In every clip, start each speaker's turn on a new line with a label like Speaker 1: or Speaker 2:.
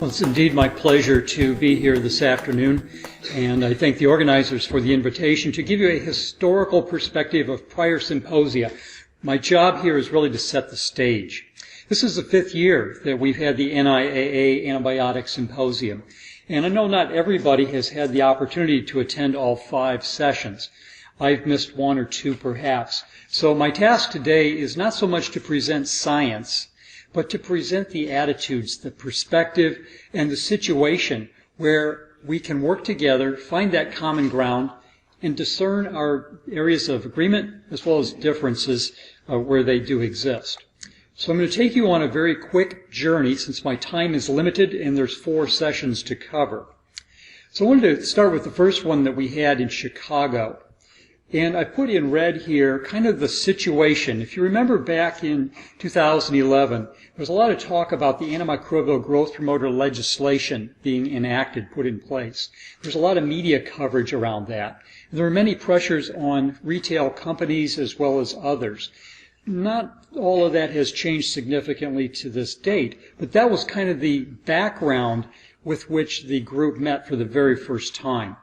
Speaker 1: Well, it's indeed my pleasure to be here this afternoon, and I thank the organizers for the invitation to give you a historical perspective of prior symposia. My job here is really to set the stage. This is the 5th year that we've had the NIAA Antibiotic Symposium, and I know not everybody has had the opportunity to attend all 5 sessions. I've missed 1 or 2 perhaps. So my task today is not so much to present science, but to present the attitudes, the perspective, and the situation where we can work together, find that common ground, and discern our areas of agreement as well as differences where they do exist. So I'm going to take you on a very quick journey since my time is limited and there's 4 sessions to cover. So I wanted to start with the first one that we had in Chicago. And I put in red here kind of the situation. If you remember back in 2011, there was a lot of talk about the antimicrobial growth promoter legislation being enacted, put in place. There's a lot of media coverage around that. There were many pressures on retail companies as well as others. Not all of that has changed significantly to this date, but that was kind of the background with which the group met for the very first time.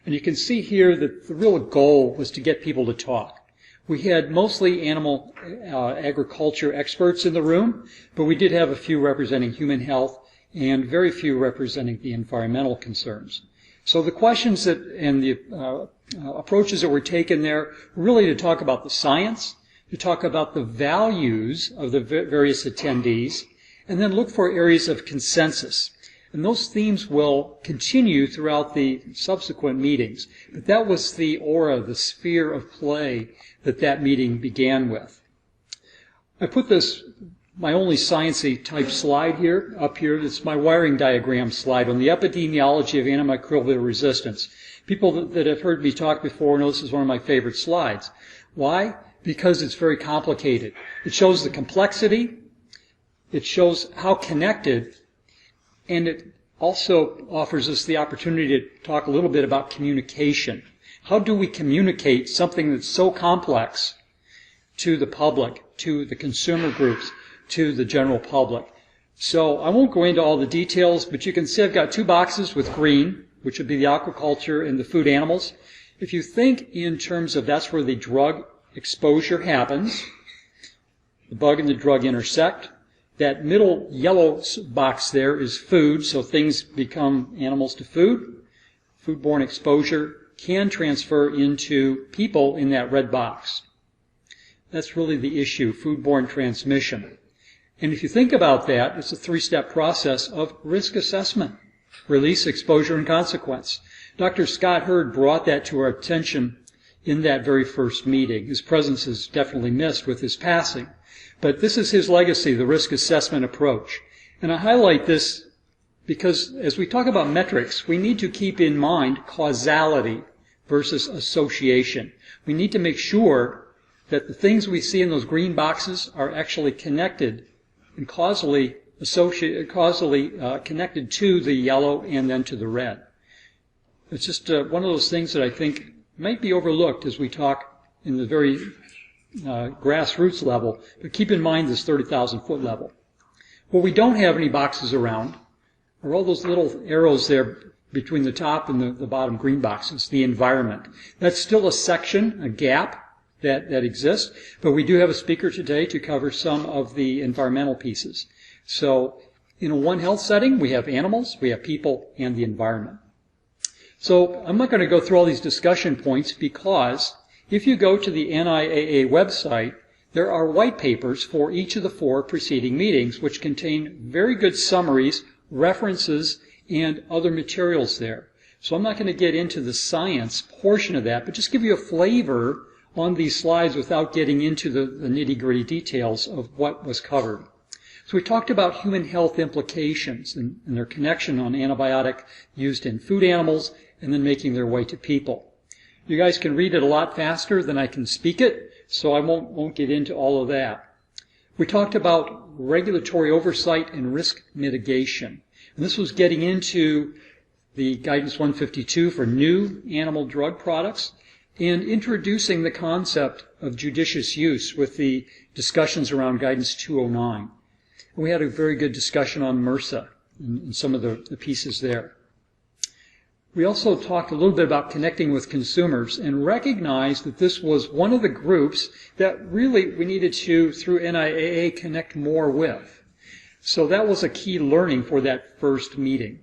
Speaker 1: And you can see here that the real goal was to get people to talk. We had mostly animal agriculture experts in the room, but we did have a few representing human health and very few representing the environmental concerns. So the questions that and the approaches that were taken there were really to talk about the science, to talk about the values of the various attendees, and then look for areas of consensus. And those themes will continue throughout the subsequent meetings. But that was the aura, the sphere of play that meeting began with. I put this, my only sciencey type slide here, up here. It's my wiring diagram slide on the epidemiology of antimicrobial resistance. People that have heard me talk before know this is one of my favorite slides. Why? Because it's very complicated. It shows the complexity. It shows how connected. And it also offers us the opportunity to talk a little bit about communication. How do we communicate something that's so complex to the public, to the consumer groups, to the general public? So I won't go into all the details, but you can see I've got 2 boxes with green, which would be the aquaculture and the food animals. If you think in terms of that's where the drug exposure happens, the bug and the drug intersect. That middle yellow box there is food, so things become animals to food. Foodborne exposure can transfer into people in that red box. That's really the issue, foodborne transmission. And if you think about that, it's a 3-step process of risk assessment, release, exposure, and consequence. Dr. Scott Hurd brought that to our attention in that very first meeting. His presence is definitely missed with his passing. But this is his legacy, the risk assessment approach. And I highlight this because as we talk about metrics, we need to keep in mind causality versus association. We need to make sure that the things we see in those green boxes are actually connected and causally connected to the yellow and then to the red. It's just one of those things that I think might be overlooked as we talk in the very grassroots level, but keep in mind this 30,000-foot level. What we don't have any boxes around are all those little arrows there between the top and the bottom green boxes, the environment. That's still a section, a gap that exists, but we do have a speaker today to cover some of the environmental pieces. So in a One Health setting, we have animals, we have people, and the environment. So I'm not going to go through all these discussion points because if you go to the NIAA website, there are white papers for each of the 4 preceding meetings, which contain very good summaries, references, and other materials there. So I'm not going to get into the science portion of that, but just give you a flavor on these slides without getting into the nitty-gritty details of what was covered. So we talked about human health implications and their connection on antibiotic used in food animals and then making their way to people. You guys can read it a lot faster than I can speak it, so I won't get into all of that. We talked about regulatory oversight and risk mitigation. And this was getting into the Guidance 152 for new animal drug products and introducing the concept of judicious use with the discussions around Guidance 209. And we had a very good discussion on MRSA and some of the pieces there. We also talked a little bit about connecting with consumers and recognized that this was one of the groups that really we needed to, through NIAA, connect more with. So that was a key learning for that first meeting.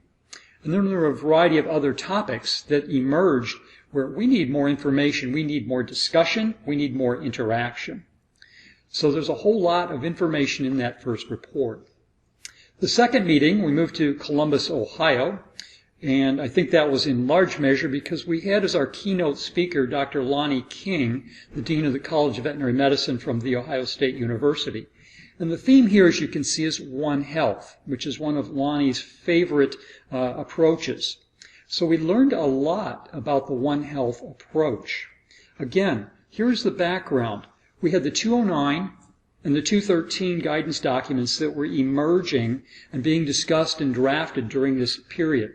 Speaker 1: And then there were a variety of other topics that emerged where we need more information, we need more discussion, we need more interaction. So there's a whole lot of information in that first report. The second meeting, we moved to Columbus, Ohio, and I think that was in large measure because we had as our keynote speaker Dr. Lonnie King, the Dean of the College of Veterinary Medicine from The Ohio State University. And the theme here, as you can see, is One Health, which is one of Lonnie's favorite approaches. So we learned a lot about the One Health approach. Again, here's the background. We had the 209 and the 213 guidance documents that were emerging and being discussed and drafted during this period.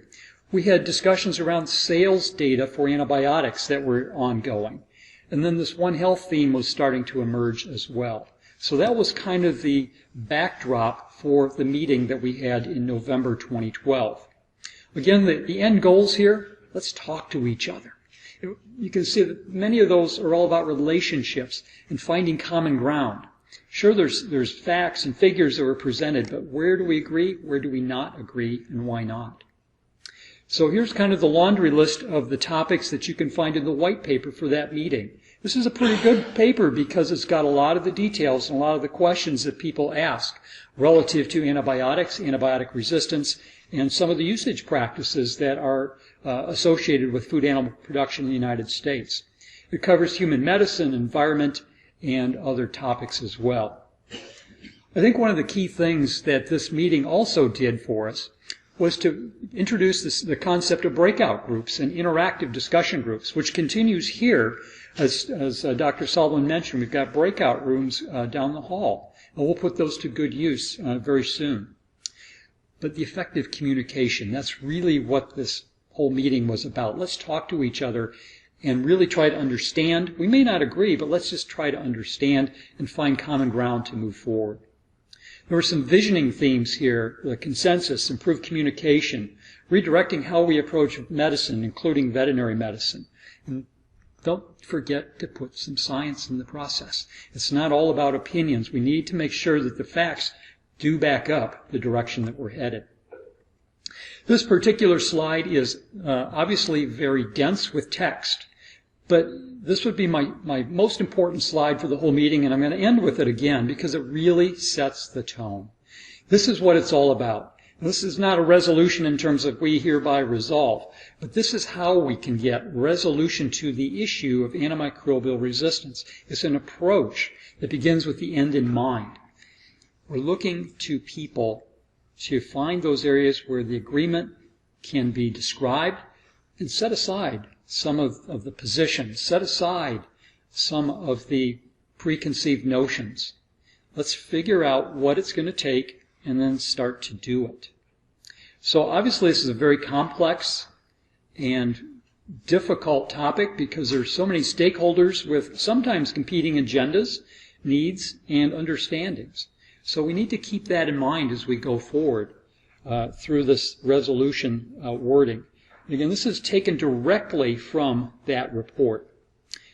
Speaker 1: We had discussions around sales data for antibiotics that were ongoing. And then this One Health theme was starting to emerge as well. So that was kind of the backdrop for the meeting that we had in November 2012. Again, the end goals here, let's talk to each other. You can see that many of those are all about relationships and finding common ground. Sure, there's facts and figures that were presented, but where do we agree, where do we not agree, and why not? So here's kind of the laundry list of the topics that you can find in the white paper for that meeting. This is a pretty good paper because it's got a lot of the details and a lot of the questions that people ask relative to antibiotics, antibiotic resistance, and some of the usage practices that are associated with food animal production in the United States. It covers human medicine, environment, and other topics as well. I think one of the key things that this meeting also did for us was to introduce the concept of breakout groups and interactive discussion groups, which continues here. As Dr. Sullivan mentioned, we've got breakout rooms down the hall, and we'll put those to good use very soon. But the effective communication, that's really what this whole meeting was about. Let's talk to each other and really try to understand. We may not agree, but let's just try to understand and find common ground to move forward. There were some visioning themes here, the consensus, improved communication, redirecting how we approach medicine, including veterinary medicine. And don't forget to put some science in the process. It's not all about opinions. We need to make sure that the facts do back up the direction that we're headed. This particular slide is obviously very dense with text, but this would be my most important slide for the whole meeting, and I'm going to end with it again because it really sets the tone. This is what it's all about. This is not a resolution in terms of we hereby resolve, but this is how we can get resolution to the issue of antimicrobial resistance. It's an approach that begins with the end in mind. We're looking to people to find those areas where the agreement can be described and set aside some of the positions, set aside some of the preconceived notions. Let's figure out what it's going to take and then start to do it. So obviously this is a very complex and difficult topic because there's so many stakeholders with sometimes competing agendas, needs, and understandings. So we need to keep that in mind as we go forward through this resolution wording. And again, this is taken directly from that report.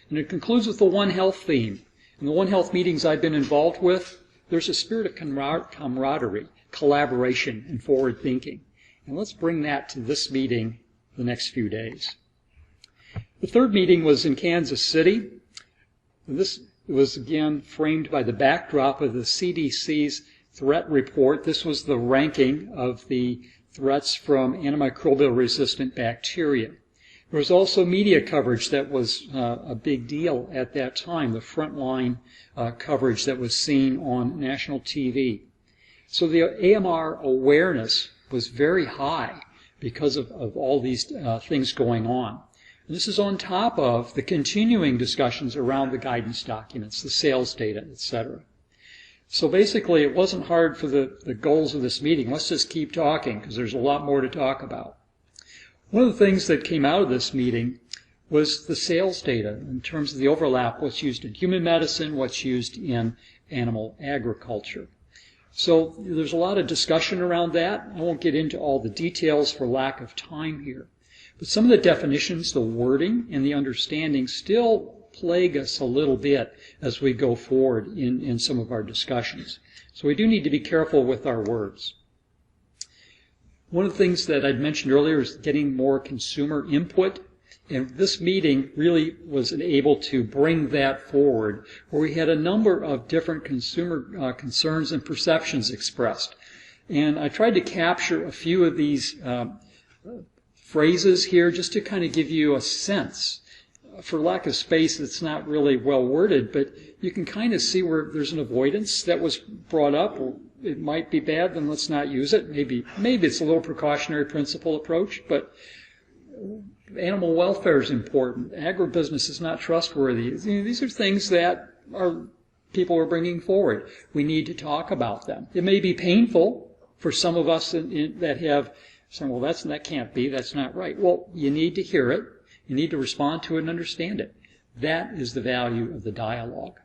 Speaker 1: And it concludes with the One Health theme. In the One Health meetings I've been involved with, there's a spirit of camaraderie, collaboration, and forward thinking. And let's bring that to this meeting the next few days. The third meeting was in Kansas City. This was again framed by the backdrop of the CDC's threat report. This was the ranking of the threats from antimicrobial resistant bacteria. There was also media coverage that was a big deal at that time, the frontline coverage that was seen on national TV. So the AMR awareness was very high because of all these things going on. And this is on top of the continuing discussions around the guidance documents, the sales data, etc. So basically, it wasn't hard for the goals of this meeting. Let's just keep talking because there's a lot more to talk about. One of the things that came out of this meeting was the sales data in terms of the overlap, what's used in human medicine, what's used in animal agriculture. So there's a lot of discussion around that. I won't get into all the details for lack of time here. But some of the definitions, the wording, and the understanding still plague us a little bit as we go forward in some of our discussions. So we do need to be careful with our words. One of the things that I'd mentioned earlier is getting more consumer input. And this meeting really was able to bring that forward, where we had a number of different consumer concerns and perceptions expressed. And I tried to capture a few of these phrases here just to kind of give you a sense. For lack of space, it's not really well worded, but you can kind of see where there's an avoidance that was brought up. It might be bad, then let's not use it. Maybe it's a little precautionary principle approach, but animal welfare is important. Agribusiness is not trustworthy. These are things that people are bringing forward. We need to talk about them. It may be painful for some of us that have said, well, that can't be, that's not right. Well, you need to hear it. You need to respond to it and understand it. That is the value of the dialogue.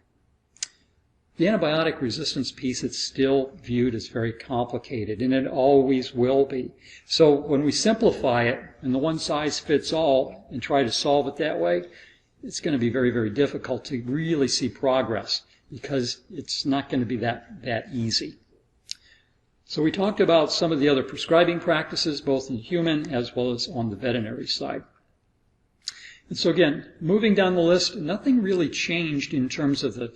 Speaker 1: The antibiotic resistance piece is still viewed as very complicated, and it always will be. So when we simplify it and the one size fits all and try to solve it that way, it's going to be very, very difficult to really see progress because it's not going to be that easy. So we talked about some of the other prescribing practices, both in human as well as on the veterinary side. And so again, moving down the list, nothing really changed in terms of the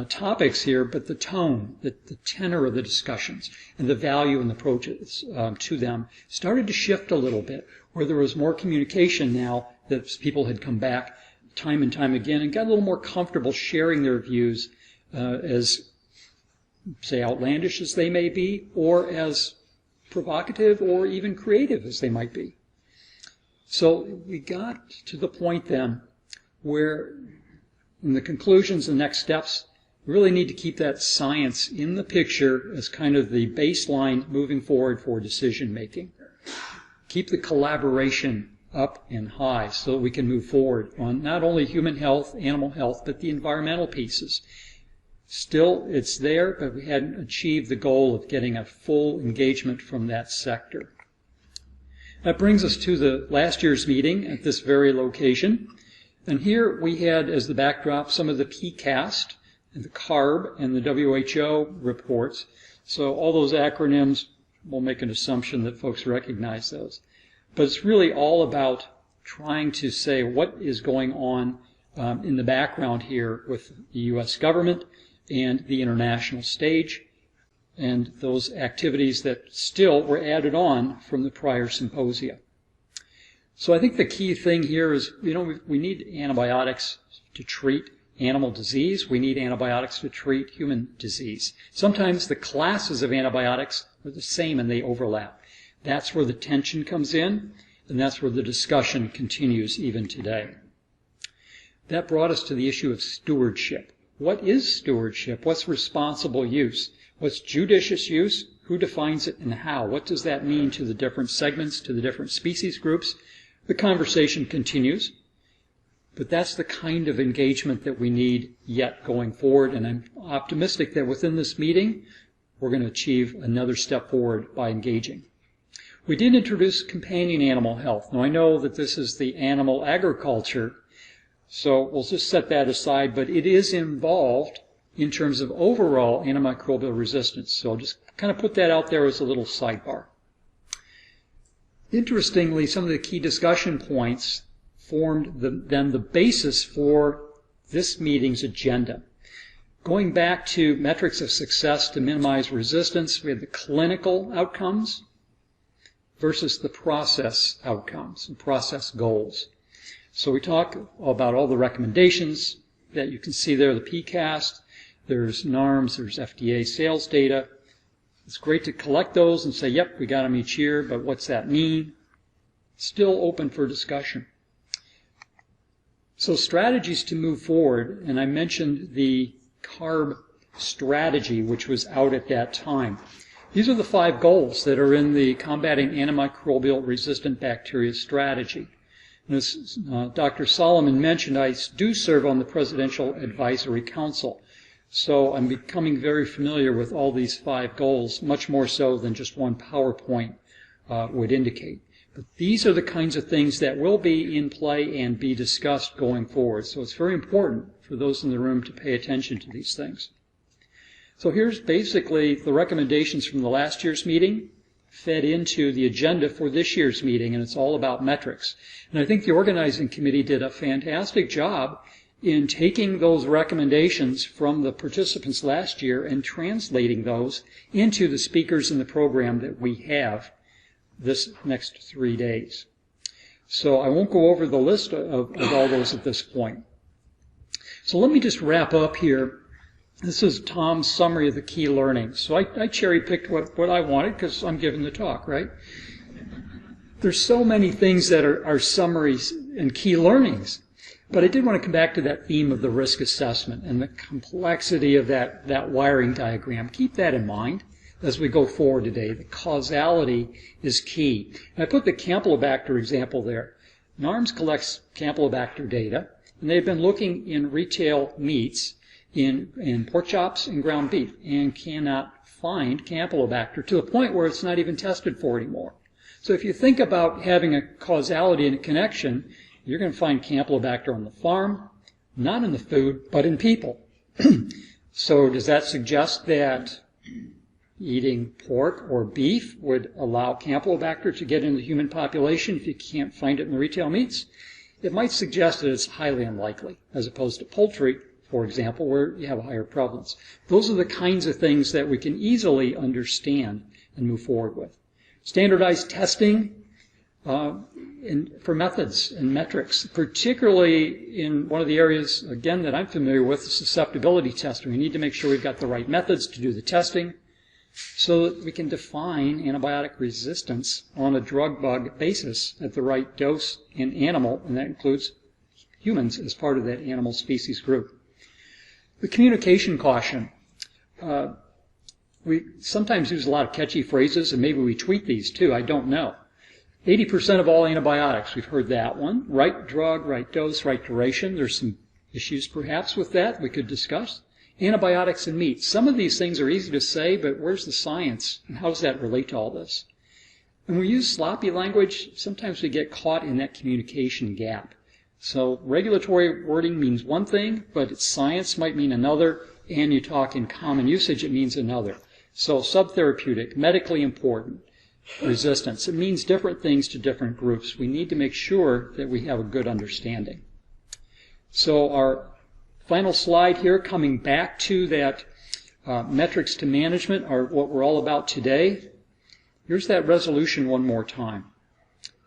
Speaker 1: topics here, but the tone, the tenor of the discussions, and the value and approaches to them started to shift a little bit, where there was more communication now that people had come back time and time again and got a little more comfortable sharing their views as, say, outlandish as they may be, or as provocative or even creative as they might be. So we got to the point then where in the conclusions and next steps, we really need to keep that science in the picture as kind of the baseline moving forward for decision making. Keep the collaboration up and high so that we can move forward on not only human health, animal health, but the environmental pieces. Still, it's there, but we hadn't achieved the goal of getting a full engagement from that sector. That brings us to the last year's meeting at this very location. And here we had as the backdrop some of the PCAST and the Carb and the WHO reports. So all those acronyms, we'll make an assumption that folks recognize those. But it's really all about trying to say what is going on in the background here with the U.S. government and the international stage, and those activities that still were added on from the prior symposia. So I think the key thing here is, we need antibiotics to treat animal disease. We need antibiotics to treat human disease. Sometimes the classes of antibiotics are the same and they overlap. That's where the tension comes in, and that's where the discussion continues even today. That brought us to the issue of stewardship. What is stewardship? What's responsible use? What's judicious use? Who defines it and how? What does that mean to the different segments, to the different species groups? The conversation continues, but that's the kind of engagement that we need yet going forward, and I'm optimistic that within this meeting, we're going to achieve another step forward by engaging. We did introduce companion animal health. Now I know that this is the animal agriculture, so we'll just set that aside, but it is involved in terms of overall antimicrobial resistance. So I'll just kind of put that out there as a little sidebar. Interestingly, some of the key discussion points formed then the basis for this meeting's agenda. Going back to metrics of success to minimize resistance, we had the clinical outcomes versus the process outcomes and process goals. So we talk about all the recommendations that you can see there, the PCAST, there's NARMS, there's FDA sales data. It's great to collect those and say, yep, we got them each year, but what's that mean? Still open for discussion. So strategies to move forward, and I mentioned the Carb Strategy, which was out at that time. These are the 5 goals that are in the Combating Antimicrobial Resistant Bacteria Strategy. And as Dr. Solomon mentioned, I do serve on the Presidential Advisory Council. So I'm becoming very familiar with all these 5 goals, much more so than just one PowerPoint would indicate. But these are the kinds of things that will be in play and be discussed going forward. So it's very important for those in the room to pay attention to these things. So here's basically the recommendations from the last year's meeting fed into the agenda for this year's meeting, and it's all about metrics. And I think the organizing committee did a fantastic job in taking those recommendations from the participants last year and translating those into the speakers in the program that we have this next 3 days. So I won't go over the list of all those at this point. So let me just wrap up here. This is Tom's summary of the key learnings. So I cherry-picked what I wanted because I'm giving the talk, right? There's so many things that are summaries and key learnings. But I did want to come back to that theme of the risk assessment and the complexity of that wiring diagram. Keep that in mind as we go forward today. The causality is key. And I put the Campylobacter example there. NARMS collects Campylobacter data, and they've been looking in retail meats, in pork chops and ground beef, and cannot find Campylobacter to the point where it's not even tested for anymore. So if you think about having a causality and a connection, you're going to find Campylobacter on the farm, not in the food, but in people. So does that suggest that eating pork or beef would allow Campylobacter to get into the human population if you can't find it in the retail meats? It might suggest that it's highly unlikely, as opposed to poultry, for example, where you have a higher prevalence. Those are the kinds of things that we can easily understand and move forward with. Standardized testing for methods and metrics, particularly in one of the areas, again, that I'm familiar with, the susceptibility testing. We need to make sure we've got the right methods to do the testing so that we can define antibiotic resistance on a drug-bug basis at the right dose in animal, and that includes humans as part of that animal species group. The communication caution. We sometimes use a lot of catchy phrases, and maybe we tweet these too, I don't know. 80% of all antibiotics, we've heard that one. Right drug, right dose, right duration. There's some issues perhaps with that we could discuss. Antibiotics and meat. Some of these things are easy to say, but where's the science? And how does that relate to all this? When we use sloppy language, sometimes we get caught in that communication gap. So regulatory wording means one thing, but science might mean another, and you talk in common usage, it means another. So subtherapeutic, medically important, resistance. It means different things to different groups. We need to make sure that we have a good understanding. So our final slide here, coming back to that metrics to management, are what we're all about today. Here's that resolution one more time.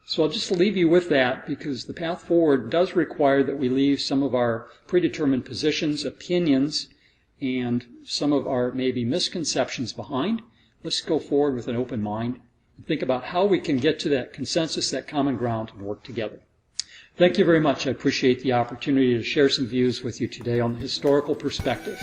Speaker 1: So I'll just leave you with that because the path forward does require that we leave some of our predetermined positions, opinions, and some of our maybe misconceptions behind. Let's go forward with an open mind and think about how we can get to that consensus, that common ground, and work together. Thank you very much. I appreciate the opportunity to share some views with you today on the historical perspective.